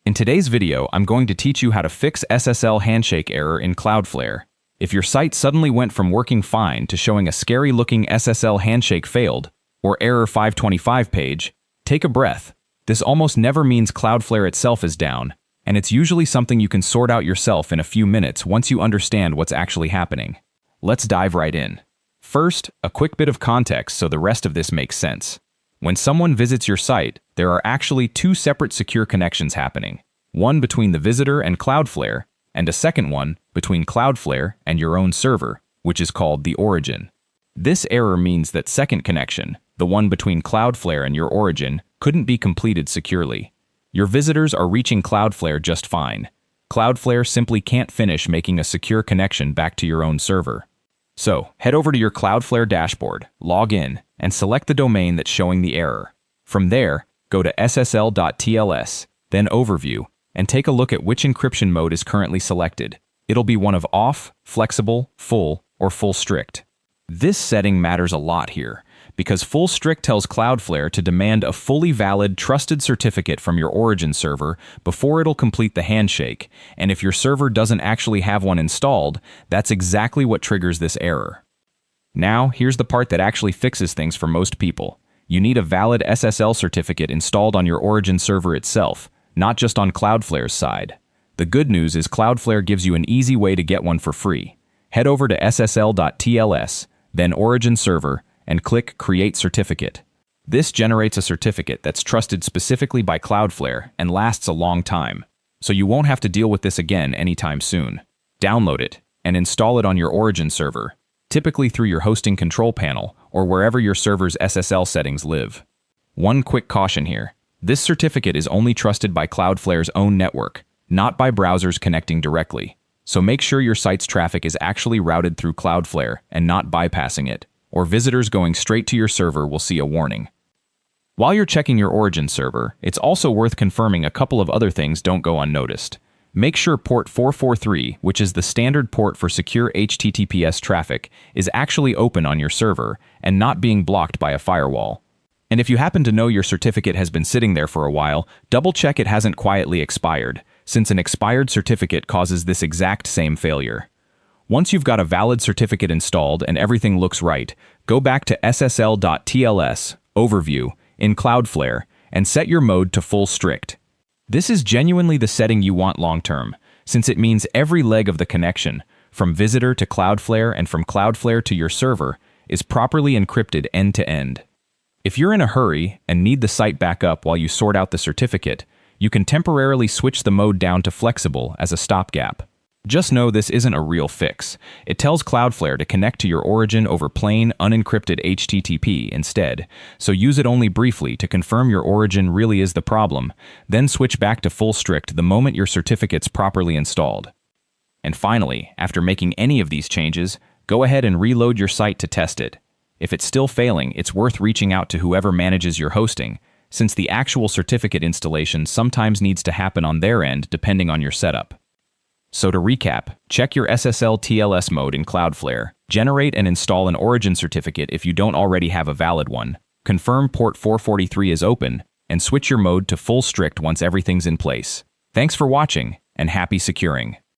In today's video, I'm going to teach you how to fix SSL Handshake error in Cloudflare. If your site suddenly went from working fine to showing a scary-looking SSL Handshake failed, or error 525 page, take a breath. This almost never means Cloudflare itself is down, and it's usually something you can sort out yourself in a few minutes once you understand what's actually happening. Let's dive right in. First, a quick bit of context so the rest of this makes sense. When someone visits your site, there are actually two separate secure connections happening, one between the visitor and Cloudflare, and a second one between Cloudflare and your own server, which is called the origin. This error means that second connection, the one between Cloudflare and your origin, couldn't be completed securely. Your visitors are reaching Cloudflare just fine. Cloudflare simply can't finish making a secure connection back to your own server. So, head over to your Cloudflare dashboard, log in, and select the domain that's showing the error. From there, go to ssl.tls, then Overview, and take a look at which encryption mode is currently selected. It'll be one of off, flexible, full, or full strict. This setting matters a lot here, because full strict tells Cloudflare to demand a fully valid, trusted certificate from your origin server before it'll complete the handshake, and if your server doesn't actually have one installed, that's exactly what triggers this error. Now, here's the part that actually fixes things for most people. You need a valid SSL certificate installed on your origin server itself, not just on Cloudflare's side. The good news is Cloudflare gives you an easy way to get one for free. Head over to ssl.tls, then Origin Server, and click Create Certificate. This generates a certificate that's trusted specifically by Cloudflare and lasts a long time, so you won't have to deal with this again anytime soon. Download it and install it on your origin server, typically through your hosting control panel or wherever your server's SSL settings live. One quick caution here. This certificate is only trusted by Cloudflare's own network, not by browsers connecting directly. So make sure your site's traffic is actually routed through Cloudflare and not bypassing it, or visitors going straight to your server will see a warning. While you're checking your origin server, it's also worth confirming a couple of other things don't go unnoticed. Make sure port 443, which is the standard port for secure HTTPS traffic, is actually open on your server and not being blocked by a firewall. And if you happen to know your certificate has been sitting there for a while, double-check it hasn't quietly expired, since an expired certificate causes this exact same failure. Once you've got a valid certificate installed and everything looks right, go back to ssl.tls, Overview, in Cloudflare, and set your mode to full strict. This is genuinely the setting you want long-term, since it means every leg of the connection, from visitor to Cloudflare and from Cloudflare to your server, is properly encrypted end-to-end. If you're in a hurry and need the site back up while you sort out the certificate, you can temporarily switch the mode down to flexible as a stopgap. Just know this isn't a real fix. It tells Cloudflare to connect to your origin over plain, unencrypted HTTP instead, so use it only briefly to confirm your origin really is the problem, then switch back to full strict the moment your certificate's properly installed. And finally, after making any of these changes, go ahead and reload your site to test it. If it's still failing, it's worth reaching out to whoever manages your hosting, since the actual certificate installation sometimes needs to happen on their end depending on your setup. So to recap, check your SSL TLS mode in Cloudflare, generate and install an origin certificate if you don't already have a valid one, confirm port 443 is open, and switch your mode to full strict once everything's in place. Thanks for watching, and happy securing.